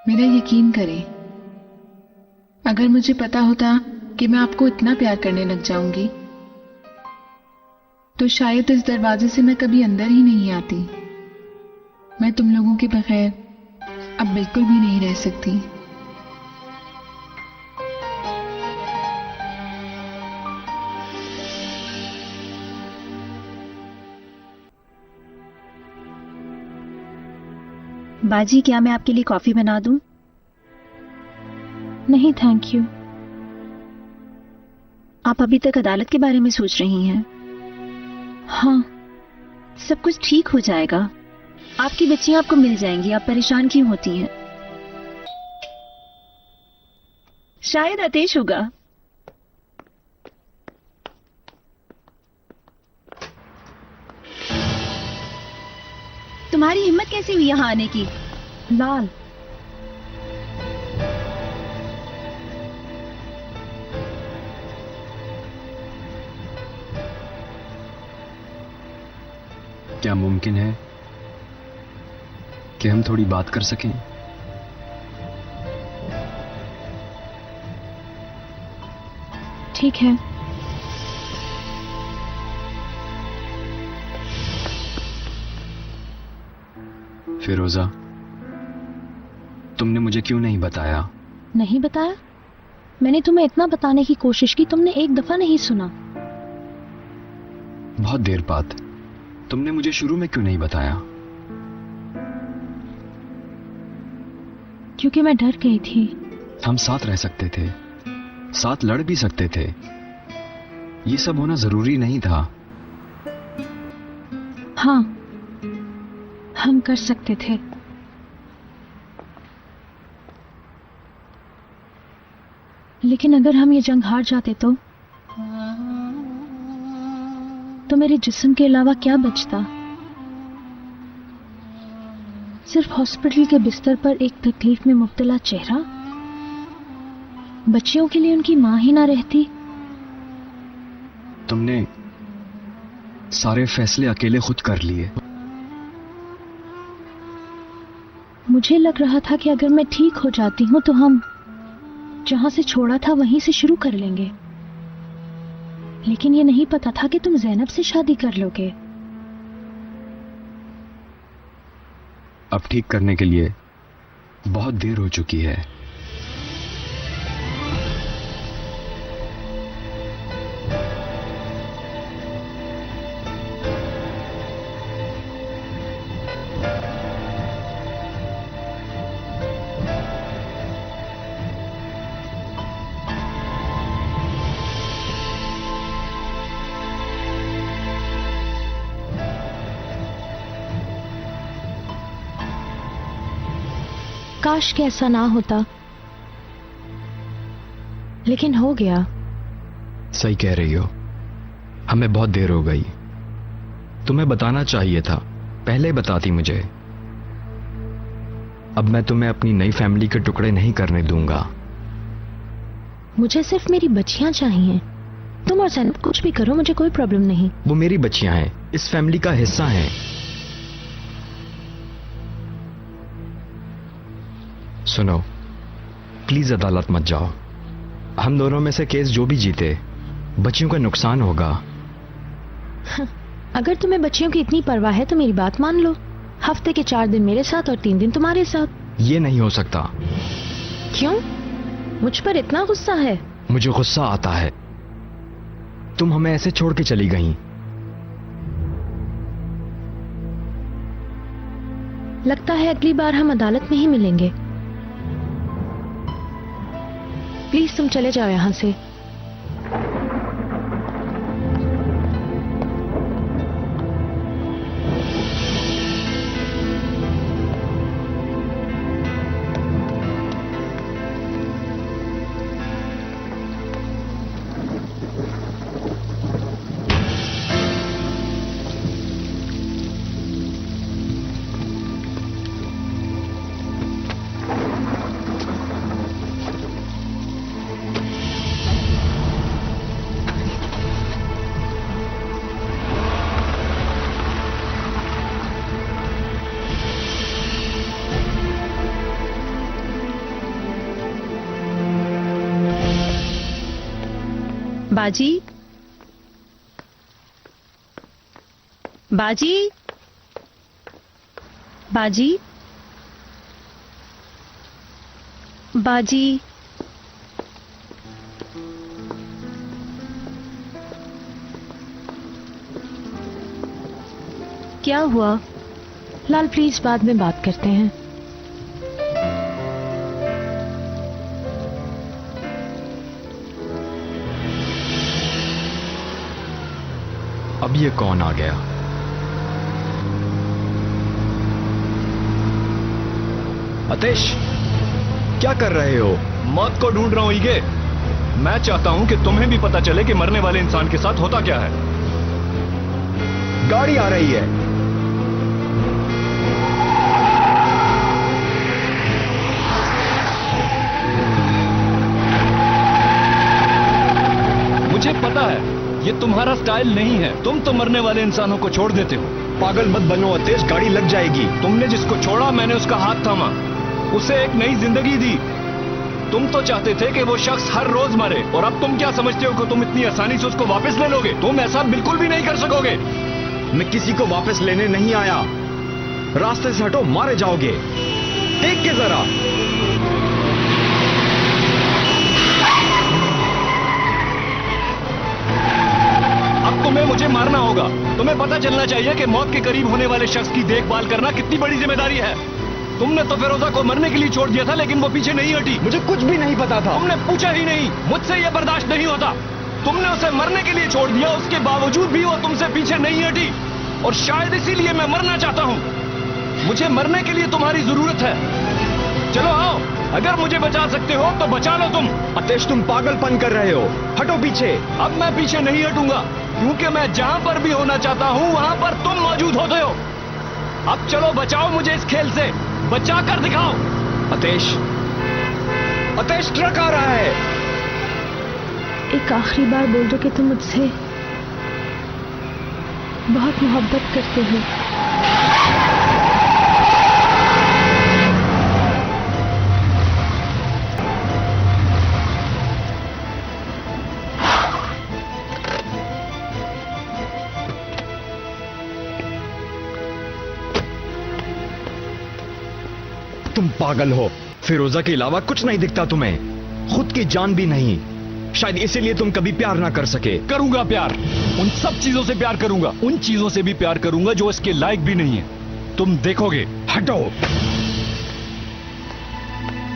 मेरा यकीन करें, अगर मुझे पता होता कि मैं आपको इतना प्यार करने लग जाऊंगी तो शायद इस दरवाजे से मैं कभी अंदर ही नहीं आती। मैं तुम लोगों के बगैर अब बिल्कुल भी नहीं रह सकती। बाजी, क्या मैं आपके लिए कॉफी बना दूं? नहीं थैंक यू। आप अभी तक अदालत के बारे में सोच रही हैं? हाँ, सब कुछ ठीक हो जाएगा। आपकी बच्चियां आपको मिल जाएंगी, आप परेशान क्यों होती हैं? शायद आतेश होगा। तुम्हारी हिम्मत कैसी हुई यहाँ आने की? लाल, क्या मुमकिन है कि हम थोड़ी बात कर सकें? ठीक है। फिरोजा, तुमने मुझे क्यों नहीं बताया? नहीं बताया? मैंने तुम्हें इतना बताने की कोशिश की, तुमने एक दफा नहीं सुना। बहुत देर बाद तुमने मुझे शुरू में क्यों नहीं बताया? क्योंकि मैं डर गई थी। हम साथ रह सकते थे, साथ लड़ भी सकते थे। ये सब होना जरूरी नहीं था। हाँ, हम कर सकते थे। लेकिन अगर हम ये जंग हार जाते तो मेरे जिस्म के अलावा क्या बचता? सिर्फ हॉस्पिटल के बिस्तर पर एक तकलीफ में मुब्तला चेहरा। बच्चियों के लिए उनकी मां ही ना रहती। तुमने सारे फैसले अकेले खुद कर लिए। मुझे लग रहा था कि अगर मैं ठीक हो जाती हूं तो हम जहां से छोड़ा था वहीं से शुरू कर लेंगे। लेकिन ये नहीं पता था कि तुम ज़ैनब से शादी कर लोगे। अब ठीक करने के लिए बहुत देर हो चुकी है। काश कि ऐसा ना होता, लेकिन हो गया। सही कह रही हो, हमें बहुत देर हो गई। तुम्हें बताना चाहिए था, पहले बताती मुझे। अब मैं तुम्हें अपनी नई फैमिली के टुकड़े नहीं करने दूंगा। मुझे सिर्फ मेरी बच्चियां चाहिए। तुम और ज़ैनब कुछ भी करो, मुझे कोई प्रॉब्लम नहीं। वो मेरी बच्चियां हैं, इस फैमिली का हिस्सा हैं। सुनो, प्लीज अदालत मत जाओ। हम दोनों में से केस जो भी जीते, बच्चियों का नुकसान होगा। अगर तुम्हें बच्चियों की इतनी परवाह है तो मेरी बात मान लो। हफ्ते के 4 दिन मेरे साथ और 3 दिन तुम्हारे साथ। ये नहीं हो सकता। क्यों? मुझ पर इतना गुस्सा है? मुझे गुस्सा आता है। तुम हमें ऐसे छोड़ के चली गई। लगता है अगली बार हम अदालत में ही मिलेंगे। प्लीज तुम चले जाओ यहां से। बाजी, बाजी, बाजी, बाजी। क्या हुआ? लाल प्लीज बाद में बात करते हैं। अब ये कौन आ गया? अतेश, क्या कर रहे हो? मौत को ढूंढ रहा हूं ईगे। मैं चाहता हूं कि तुम्हें भी पता चले कि मरने वाले इंसान के साथ होता क्या है। गाड़ी आ रही है। मुझे पता है ये तुम्हारा स्टाइल नहीं है। तुम तो मरने वाले इंसानों को छोड़ देते हो। पागल मत बनो अतेश, गाड़ी लग जाएगी। तुमने जिसको छोड़ा मैंने उसका हाथ थामा, उसे एक नई जिंदगी दी। तुम तो चाहते थे कि वो शख्स हर रोज मरे, और अब तुम क्या समझते हो कि तुम इतनी आसानी से उसको वापस ले लोगे? तुम ऐसा बिल्कुल भी नहीं कर सकोगे। मैं किसी को वापस लेने नहीं आया। रास्ते से हटो, मारे जाओगे। देख के जरा। अब तुम्हें मुझे मारना होगा। तुम्हें पता चलना चाहिए कि मौत के करीब होने वाले शख्स की देखभाल करना कितनी बड़ी जिम्मेदारी है। तुमने तो फिरोजा को मरने के लिए छोड़ दिया था, लेकिन वो पीछे नहीं हटी। मुझे कुछ भी नहीं पता था। तुमने पूछा ही नहीं। मुझसे यह बर्दाश्त नहीं होता। तुमने उसे मरने के लिए छोड़ दिया, उसके बावजूद भी वो तुमसे पीछे नहीं हटी, और शायद इसीलिए मैं मरना चाहता हूं। मुझे मरने के लिए तुम्हारी जरूरत है। चलो आओ, अगर मुझे बचा सकते हो तो बचा लो तुम। अतेश, तुम पागलपन कर रहे हो। हटो पीछे। अब मैं पीछे नहीं हटूंगा, क्योंकि मैं जहां पर भी होना चाहता हूं वहां पर तुम मौजूद होते हो। अब चलो, बचाओ मुझे इस खेल से, बचा कर दिखाओ। अतेश, अतेश, ट्रक आ रहा है। एक आखिरी बार बोल दो कि तुम मुझसे बहुत मोहब्बत करते हो। तुम पागल हो। फिरोजा के अलावा कुछ नहीं दिखता तुम्हें, खुद की जान भी नहीं। शायद इसीलिए तुम कभी प्यार ना कर सके। करूंगा प्यार, उन सब चीजों से प्यार करूंगा, उन चीजों से भी प्यार करूंगा जो इसके लायक भी नहीं है। तुम देखोगे। हटो।